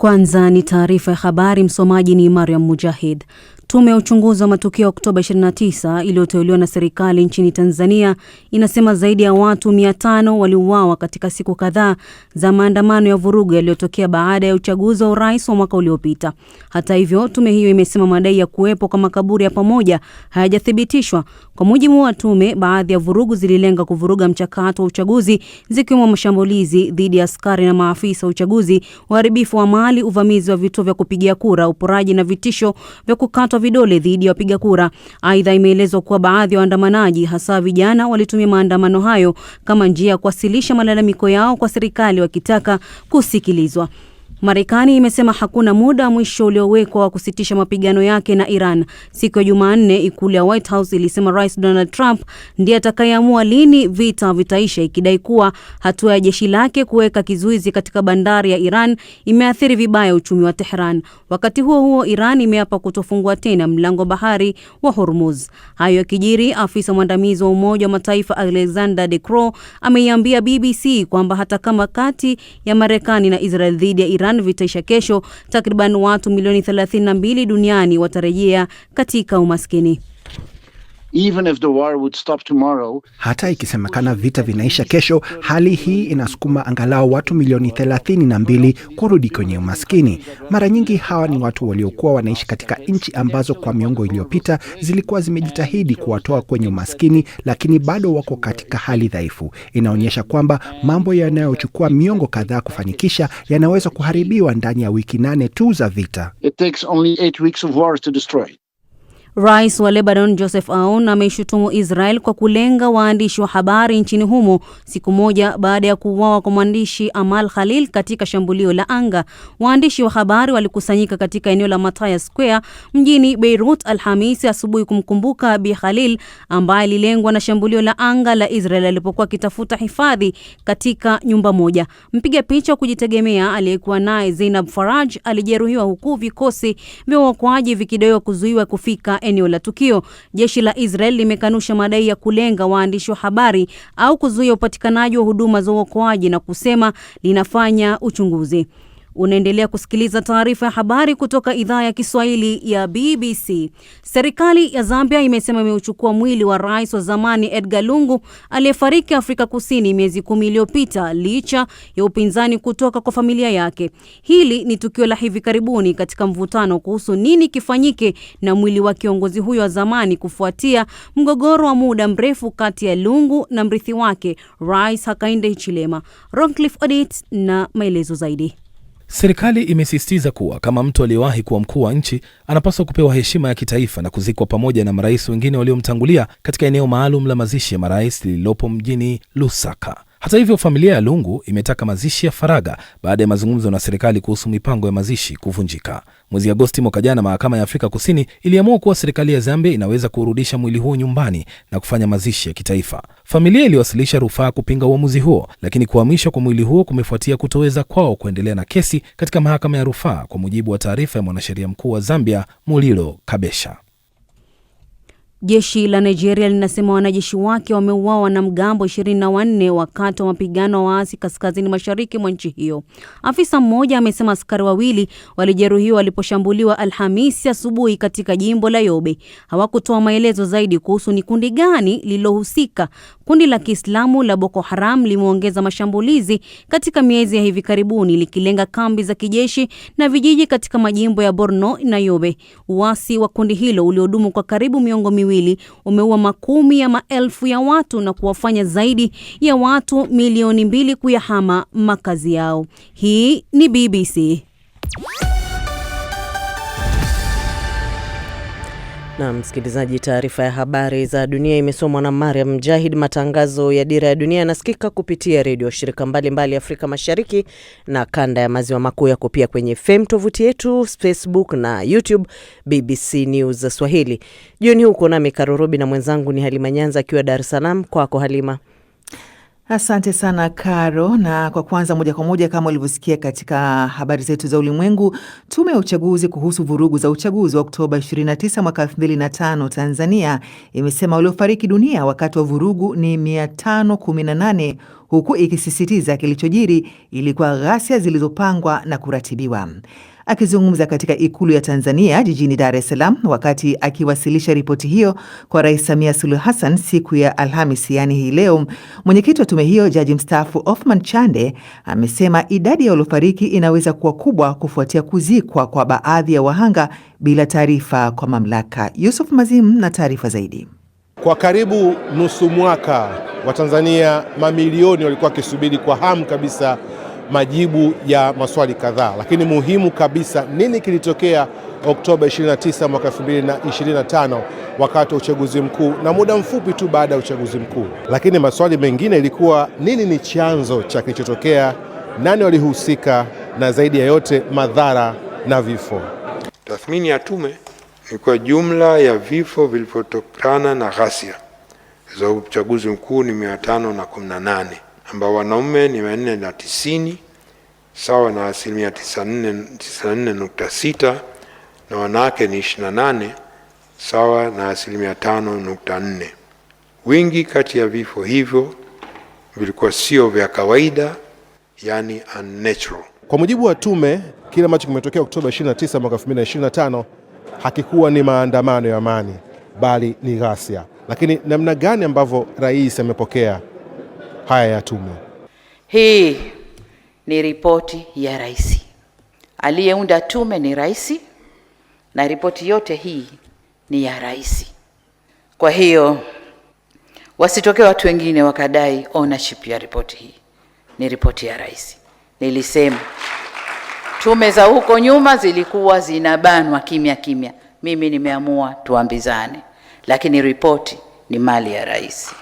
Kwanza ni taarifa ya habari, msomaji ni Mariam Mujahid. Tume ya uchunguzi wa matukio Oktoba 29 iliyoteuliwa na serikali nchini Tanzania inasema zaidi ya watu 500 waliuawa katika siku kadhaa za maandamano ya vurugu yaliyotokea baada ya uchaguzi wa urais wa mwaka uliopita. Hata hivyo, tume hiyo imesema madai ya kuwepo kwa makaburi ya pamoja hayajathibitishwa. Kwa mujibu wa tume, baadhi ya vurugu zililenga kuvuruga mchakato wa uchaguzi, zikiwemo mashambulizi dhidi ya askari na maafisa wa uchaguzi, uharibifu wa mali, uvamizi wa vituo vya kupigia kura, uporaji na vitisho vya kukatwa vidole dhidi ya wapiga kura. Aidha, imeelezwa kuwa baadhi ya waandamanaji, hasa vijana, walitumia maandamano hayo kama njia ya kuwasilisha malalamiko yao kwa serikali wakitaka kusikilizwa. Marekani imesema hakuna muda mwisho uliowekwa wa kusitisha mapigano yake na Iran. Siku ya Jumanne, ikulu ya White House ilisema Rais Donald Trump ndiye atakayeamua lini vita vitaisha, ikidai kuwa hatua ya jeshi lake kuweka kizuizi katika bandari ya Iran imeathiri vibaya uchumi wa Tehran. Wakati huo huo, Iran imeapa kutofungua tena mlango bahari wa Hormuz. Hayo yakijiri, afisa mwandamizi wa Umoja wa Mataifa Alexander De Croo ameiambia BBC kwamba hata kama kati ya Marekani na Israel dhidi ya Iran vitaisha kesho, takriban watu milioni 32 duniani watarejea katika umaskini. Even if the war would stop tomorrow, hata ikisemekana vita vinaisha kesho, hali hii inasukuma angalau watu milioni 32 kurudi kwenye umaskini. Mara nyingi hawa ni watu waliokuwa wanaishi katika nchi ambazo kwa miongo iliyopita zilikuwa zimejitahidi kuwatoa kwenye umaskini, lakini bado wako katika hali dhaifu. Inaonyesha kwamba mambo yanayochukua miongo kadhaa kufanikisha yanaweza kuharibiwa ndani ya wiki 8 tu za vita. It takes only 8 weeks of war to destroy. Rais wa Lebanon Joseph Aoun ameishutumu Israel kwa kulenga waandishi wa habari nchini humo siku moja baada ya kuuawa kwa mwandishi Amal Khalil katika shambulio la anga. Waandishi wa habari walikusanyika katika eneo la Mataya Square mjini Beirut Alhamisi asubuhi kumkumbuka Bi Khalil ambaye alilengwa na shambulio la anga la Israel alipokuwa akitafuta hifadhi katika nyumba moja. Mpiga picha wa kujitegemea aliyekuwa naye Zainab Faraj alijeruhiwa huku vikosi vya uokoaji vikidaiwa kuzuiwa kufika eneo la tukio. Jeshi la Israel limekanusha madai ya kulenga waandishi wa habari au kuzuia upatikanaji wa huduma za uokoaji na kusema linafanya uchunguzi. Unaendelea kusikiliza taarifa ya habari kutoka idhaa ya Kiswahili ya BBC. Serikali ya Zambia imesema imeuchukua mwili wa rais wa zamani Edgar Lungu aliyefariki Afrika Kusini miezi 10 iliyopita licha ya upinzani kutoka kwa familia yake. Hili ni tukio la hivi karibuni katika mvutano kuhusu nini kifanyike na mwili wa kiongozi huyo wa zamani kufuatia mgogoro wa muda mrefu kati ya Lungu na mrithi wake Rais Hakainde Hichilema. Roncliffe Odit na maelezo zaidi. Serikali imesisitiza kuwa kama mtu aliyewahi kuwa mkuu wa nchi anapaswa kupewa heshima ya kitaifa na kuzikwa pamoja na marais wengine waliomtangulia katika eneo maalum la mazishi ya marais lililopo mjini Lusaka. Hata hivyo, familia ya Lungu imetaka mazishi ya faragha baada ya mazungumzo na serikali kuhusu mipango ya mazishi kuvunjika. Mwezi Agosti mwaka jana, mahakama ya Afrika Kusini iliamua kuwa serikali ya Zambia inaweza kurudisha mwili huo nyumbani na kufanya mazishi ya kitaifa. Familia iliwasilisha rufaa kupinga uamuzi huo, lakini kuhamishwa kwa mwili huo kumefuatia kutoweza kwao kuendelea na kesi katika mahakama ya rufaa, kwa mujibu wa taarifa ya mwanasheria mkuu wa Zambia Mulilo Kabesha. Jeshi la Nigeria linasema wanajeshi wake wameuawa na mgambo 24 wakati wa mapigano wa waasi kaskazini mashariki mwa nchi hiyo. Afisa mmoja amesema askari wawili walijeruhiwa waliposhambuliwa Alhamisi asubuhi katika jimbo la Yobe. Hawakutoa maelezo zaidi kuhusu ni kundi gani lililohusika. Kundi la Kiislamu la Boko Haram limeongeza mashambulizi katika miezi ya hivi karibuni likilenga kambi za kijeshi na vijiji katika majimbo ya Borno na Yobe. Uasi wa kundi hilo uliodumu kwa karibu miongo miwili umeua makumi ya maelfu ya watu na kuwafanya zaidi ya watu milioni 2 kuyahama makazi yao. Hii ni BBC. Na msikilizaji, taarifa ya habari za dunia imesomwa na Mariam Mujahid. Matangazo ya Dira ya Dunia yanasikika kupitia redio shirika mbalimbali Afrika Mashariki na kanda ya maziwa makuu, yako pia kwenye FM, tovuti yetu, Facebook na YouTube BBC News Swahili. Jioni huko nami Karorobi na mwenzangu ni Halima Nyanza akiwa Dar es Salaam. Kwako Halima. Asante sana Karo, na kwa kwanza moja kwa moja kama ulivyosikia katika habari zetu za ulimwengu, tume ya uchaguzi kuhusu vurugu za uchaguzi wa Oktoba 29 mwaka 2005 Tanzania imesema waliofariki dunia wakati wa vurugu ni 518, huku ikisisitiza kilichojiri ilikuwa ghasia zilizopangwa na kuratibiwa. Akizungumza katika Ikulu ya Tanzania jijini Dar es Salaam wakati akiwasilisha ripoti hiyo kwa Rais Samia Suluhu Hassan siku ya Alhamisi, yani hii leo, mwenyekiti wa tume hiyo Jaji mstaafu Othman Chande amesema idadi ya waliofariki inaweza kuwa kubwa kufuatia kuzikwa kwa baadhi ya wahanga bila taarifa kwa mamlaka. Yusuf Mazim na taarifa zaidi. Kwa karibu nusu mwaka Watanzania mamilioni walikuwa wakisubiri kwa hamu kabisa majibu ya maswali kadhaa, lakini muhimu kabisa, nini kilitokea Oktoba 29 mwaka 2025 wakati wa uchaguzi mkuu na muda mfupi tu baada ya uchaguzi mkuu. Lakini maswali mengine ilikuwa nini ni chanzo cha kilichotokea, nani walihusika, na zaidi ya yote madhara na vifo. Tathmini ya tume ni kwa jumla ya vifo vilivyotokana na ghasia za uchaguzi mkuu ni 518, ambao wanaume ni 490 sawa na 94.6, na wanawake ni 28 sawa na 5.4. Wingi kati ya vifo hivyo vilikuwa sio vya kawaida, yani unnatural. Kwa mujibu wa tume, kile ambacho kimetokea Oktoba 29 mwaka 2025 hakikuwa ni maandamano ya amani, bali ni ghasia. Lakini namna gani ambavyo rais amepokea haya ya tume? Hii ni ripoti ya rais. Aliyeunda tume ni rais, na ripoti yote hii ni ya rais. Kwa hiyo wasitokee watu wengine wakadai ownership ya ripoti hii. Ni ripoti ya rais. Nilisema tume za huko nyuma zilikuwa zinabanwa kimya kimya. Mimi nimeamua tuambizane, lakini ripoti ni mali ya rais.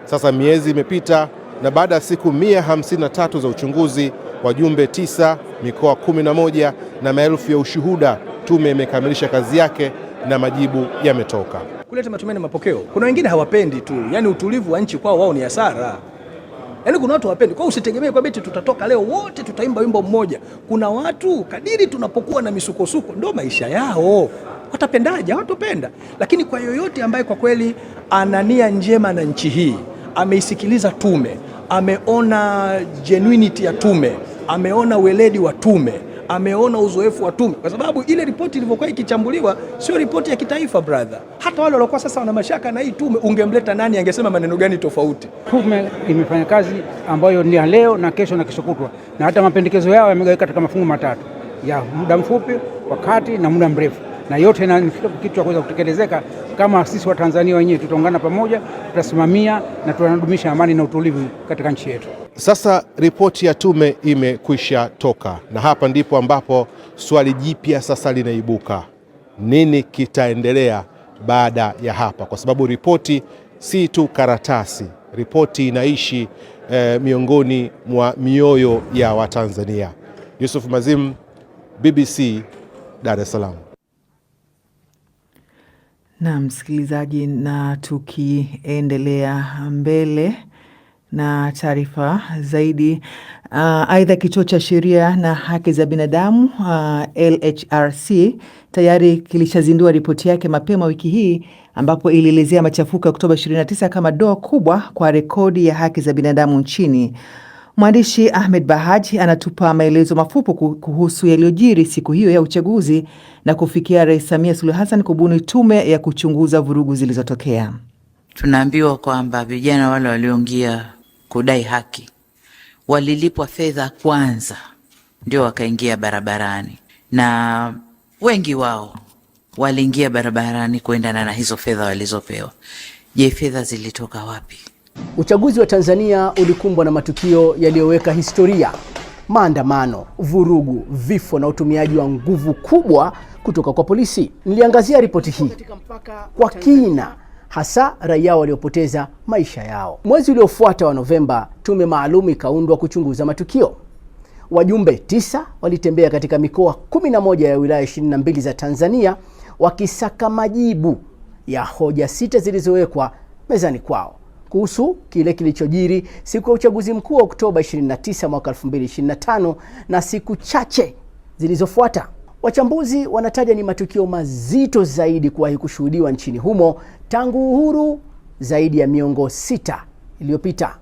Sasa miezi imepita, na baada ya siku 153 za uchunguzi, wajumbe 9, mikoa 11 na maelfu ya ushuhuda, tume imekamilisha kazi yake na majibu yametoka. Kuleta matumaini mapokeo. Kuna wengine hawapendi tu, yani utulivu wa nchi kwao wao ni hasara. Yani kuna watu hawapendi. Kwa usitegemee kwa beti tutatoka leo wote tutaimba wimbo mmoja. Kuna watu kadiri tunapokuwa na misukosuko ndio maisha yao. Watapendaje? Hawatopenda. Lakini kwa yoyote ambaye kwa kweli ana nia njema na nchi hii, ameisikiliza tume, ameona genuinity ya tume, ameona weledi wa tume, ameona uzoefu wa tume, kwa sababu ile ripoti ilivyokuwa ikichambuliwa sio ripoti ya kitaifa brother. Hata wale waliokuwa sasa wana mashaka na hii tume, ungemleta nani angesema maneno gani tofauti? Tume imefanya kazi ambayo ni ya leo na kesho na kesho kutwa, na hata mapendekezo yao yamegawika katika mafungu matatu ya muda mfupi, wakati na muda mrefu, na yote na kitu cha kuweza kutekelezeka kama sisi wa Tanzania wenyewe tutaungana pamoja, tutasimamia na tunadumisha amani na utulivu katika nchi yetu. Sasa ripoti ya tume imekwisha toka, na hapa ndipo ambapo swali jipya sasa linaibuka. Nini kitaendelea baada ya hapa? Kwa sababu ripoti si tu karatasi, ripoti inaishi miongoni mwa mioyo ya Watanzania. Yusuf Mazim, BBC, Dar es Salaam. Na msikilizaji, na tukiendelea mbele na taarifa zaidi, aidha kituo cha sheria na haki za binadamu LHRC tayari kilishazindua ripoti yake mapema wiki hii, ambapo ilielezea machafuko ya Oktoba 29 kama doa kubwa kwa rekodi ya haki za binadamu nchini. Mwandishi Ahmed Bahaji anatupa maelezo mafupi kuhusu yaliyojiri siku hiyo ya uchaguzi na kufikia Rais Samia Suluhu Hassan kubuni tume ya kuchunguza vurugu zilizotokea. Tunaambiwa kwamba vijana wale walioingia kudai haki walilipwa fedha kwanza ndio wakaingia barabarani, na wengi wao waliingia barabarani kuendana na hizo fedha walizopewa. Je, fedha zilitoka wapi? Uchaguzi wa Tanzania ulikumbwa na matukio yaliyoweka historia: maandamano, vurugu, vifo na utumiaji wa nguvu kubwa kutoka kwa polisi. Niliangazia ripoti hii kwa kina, hasa raia waliopoteza maisha yao. Mwezi uliofuata wa Novemba, tume maalum ikaundwa kuchunguza matukio. Wajumbe 9 walitembea katika mikoa 11 ya wilaya 22 za Tanzania wakisaka majibu ya hoja 6 zilizowekwa mezani kwao kuhusu kile kilichojiri siku ya uchaguzi mkuu wa Oktoba 29 mwaka 2025 na siku chache zilizofuata. Wachambuzi wanataja ni matukio mazito zaidi kuwahi kushuhudiwa nchini humo tangu uhuru zaidi ya miongo 6 iliyopita.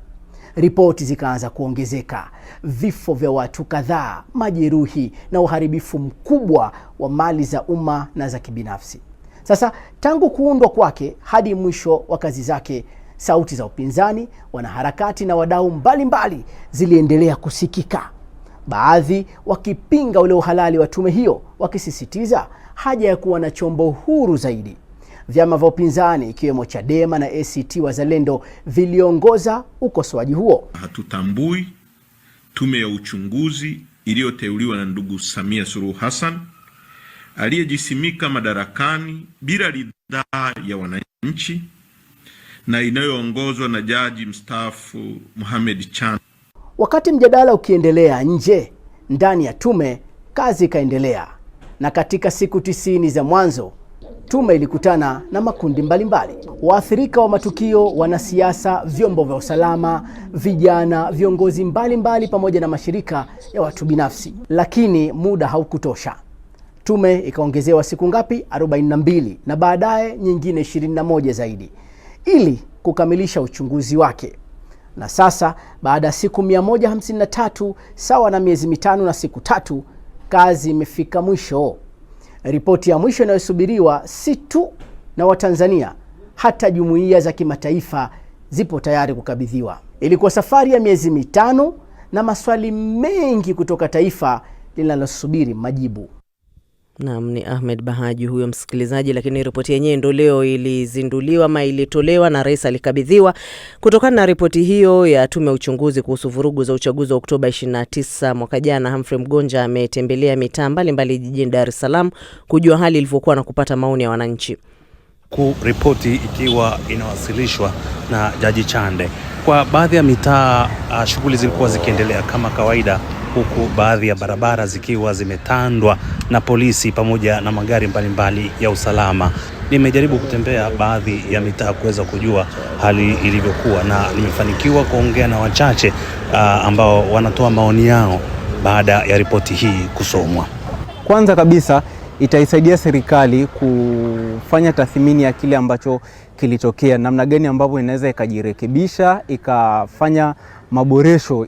Ripoti zikaanza kuongezeka, vifo vya watu kadhaa, majeruhi na uharibifu mkubwa wa mali za umma na za kibinafsi. Sasa tangu kuundwa kwake hadi mwisho wa kazi zake, sauti za upinzani, wanaharakati na wadau mbalimbali ziliendelea kusikika. Baadhi wakipinga ule uhalali wa tume hiyo, wakisisitiza haja ya kuwa na chombo huru zaidi. Vyama vya upinzani ikiwemo Chadema na ACT Wazalendo viliongoza ukosoaji huo. Hatutambui tume ya uchunguzi iliyoteuliwa na ndugu Samia Suluhu Hassan aliyejisimika madarakani bila ridhaa ya wananchi na inayoongozwa na jaji mstaafu Mohamed Chan. Wakati mjadala ukiendelea nje, ndani ya tume kazi ikaendelea, na katika siku 90 za mwanzo tume ilikutana na makundi mbalimbali. Waathirika wa matukio, wanasiasa, vyombo vya usalama, vijana, viongozi mbalimbali pamoja na mashirika ya watu binafsi. Lakini muda haukutosha. Tume ikaongezewa siku ngapi? 42 na baadaye nyingine 21 zaidi ili kukamilisha uchunguzi wake. Na sasa baada ya siku 153 sawa na miezi 5 na siku 3, kazi imefika mwisho. Ripoti ya mwisho inayosubiriwa si tu na Watanzania, hata jumuiya za kimataifa zipo tayari kukabidhiwa. Ilikuwa safari ya miezi 5 na maswali mengi kutoka taifa linalosubiri majibu. Naam, ni Ahmed Bahaji huyo msikilizaji, lakini ripoti yenyewe ndio leo ilizinduliwa ama ilitolewa na rais alikabidhiwa. Kutokana na ripoti hiyo ya tume ya uchunguzi kuhusu vurugu za uchaguzi wa Oktoba 29 mwaka jana, Humphrey Mgonja ametembelea mitaa mbalimbali jijini Dar es Salaam kujua hali ilivyokuwa na kupata maoni ya wananchi. Ripoti ikiwa inawasilishwa na Jaji Chande. Kwa baadhi ya mitaa shughuli zilikuwa zikiendelea kama kawaida, huku baadhi ya barabara zikiwa zimetandwa na polisi pamoja na magari mbalimbali ya usalama. Nimejaribu kutembea baadhi ya mitaa kuweza kujua hali ilivyokuwa, na nimefanikiwa kuongea na wachache ambao wanatoa maoni yao baada ya ripoti hii kusomwa. Kwanza kabisa itaisaidia serikali kufanya tathmini ya kile ambacho kilitokea, namna gani ambavyo inaweza ikajirekebisha, ikafanya maboresho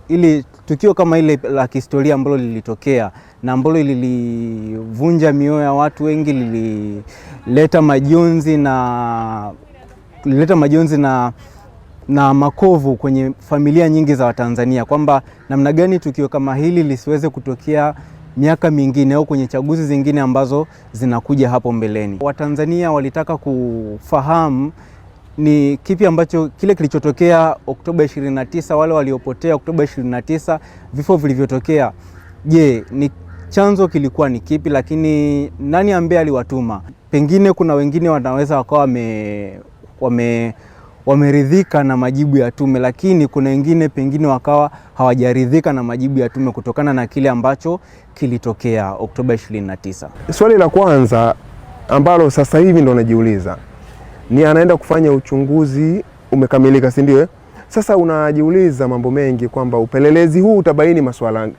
ili tukio kama ile la kihistoria ambalo lilitokea na ambalo lilivunja mioyo ya watu wengi, lilileta majonzi na makovu kwenye familia nyingi za Watanzania, kwamba namna gani tukio kama hili lisiweze kutokea miaka mingine au kwenye chaguzi zingine ambazo zinakuja hapo mbeleni. Watanzania walitaka kufahamu ni kipi ambacho kile kilichotokea Oktoba 29, wale waliopotea Oktoba 29, vifo vilivyotokea. Je, ni chanzo kilikuwa ni kipi, lakini nani ambaye aliwatuma? Pengine kuna wengine wanaweza wakawa wameridhika na majibu ya tume, lakini kuna wengine pengine wakawa hawajaridhika na majibu ya tume kutokana na kile ambacho kilitokea Oktoba 29. Swali la kwanza ambalo sasa hivi ndo najiuliza ni anaenda kufanya uchunguzi umekamilika, si ndio? Sasa unajiuliza mambo mengi kwamba upelelezi huu utabaini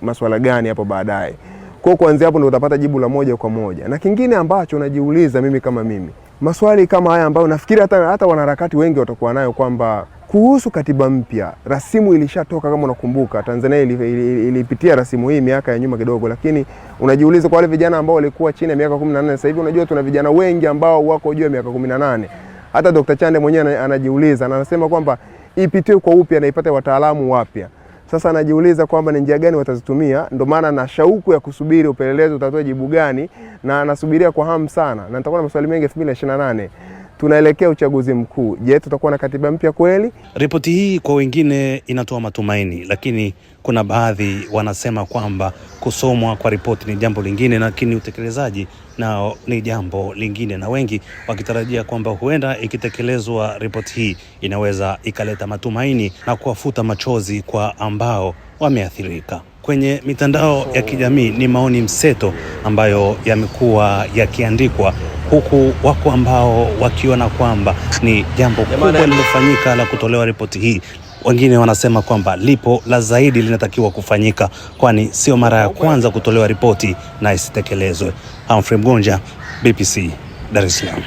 masuala gani hapo baadaye. Kwa kuanzia hapo ndio utapata jibu la moja kwa moja. Na kingine ambacho najiuliza mimi kama mimi, maswali kama haya ambayo nafikiri hata wanaharakati wengi watakuwa nayo, kwamba kuhusu katiba mpya, rasimu ilishatoka kama unakumbuka. Tanzania ilipitia rasimu hii miaka ya nyuma kidogo, lakini unajiuliza kwa wale vijana ambao walikuwa chini ya miaka 18, sasa hivi unajua tuna vijana wengi ambao wako juu ya miaka 18. Hata Dr. Chande mwenyewe anajiuliza na anasema kwamba ipitiwe kwa upya na ipate wataalamu wapya. Sasa anajiuliza kwamba ni njia gani watazitumia. Ndio maana na shauku ya kusubiri upelelezi utatoa jibu gani, na anasubiria kwa hamu sana. Na nitakuwa na maswali mengi 2028. Tunaelekea uchaguzi mkuu. Je, tutakuwa na katiba mpya kweli? Ripoti hii kwa wengine inatoa matumaini, lakini kuna baadhi wanasema kwamba kusomwa kwa ripoti ni jambo lingine, lakini utekelezaji nao ni jambo lingine, na wengi wakitarajia kwamba huenda ikitekelezwa ripoti hii inaweza ikaleta matumaini na kuwafuta machozi kwa ambao wameathirika. Kwenye mitandao ya kijamii ni maoni mseto ambayo yamekuwa yakiandikwa huku wako ambao wakiona kwamba ni jambo kubwa lililofanyika la kutolewa ripoti hii. Wengine wanasema kwamba lipo la zaidi linatakiwa kufanyika, kwani sio mara ya kwanza kutolewa ripoti na isitekelezwe. Humphrey Mgonja, BBC, Dar es Salaam.